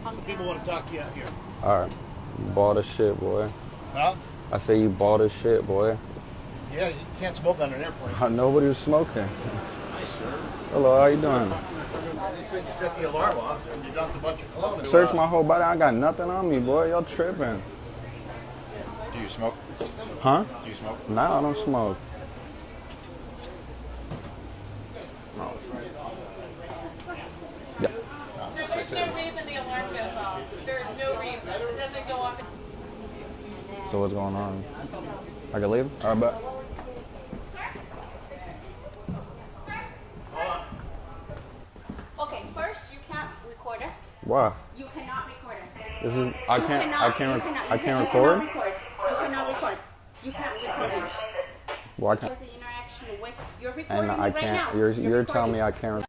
Some people want to talk to you out here. Alright. You ball the shit, boy. Huh? I say you ball the shit, boy. Yeah, you can't smoke on an airplane. Nobody was smoking. Hi, sir. Hello, how you doing? They said you set the alarm off and you dumped a bunch of cologne. Search my whole body. I got nothing on me, boy. Y'all tripping. Do you smoke? Huh? Do you smoke? Nah, I don't smoke. Yeah. So there's no reason the alarm goes off. There is no reason. It doesn't go off. So what's going on? I can leave? Alright, bet. Okay, first you can't record us. Why? You cannot record us. This is I can't record. record? You cannot record. You can't record us. Well, I can't. There's an interaction with you're recording And I right now. can't. You're telling me I can't record.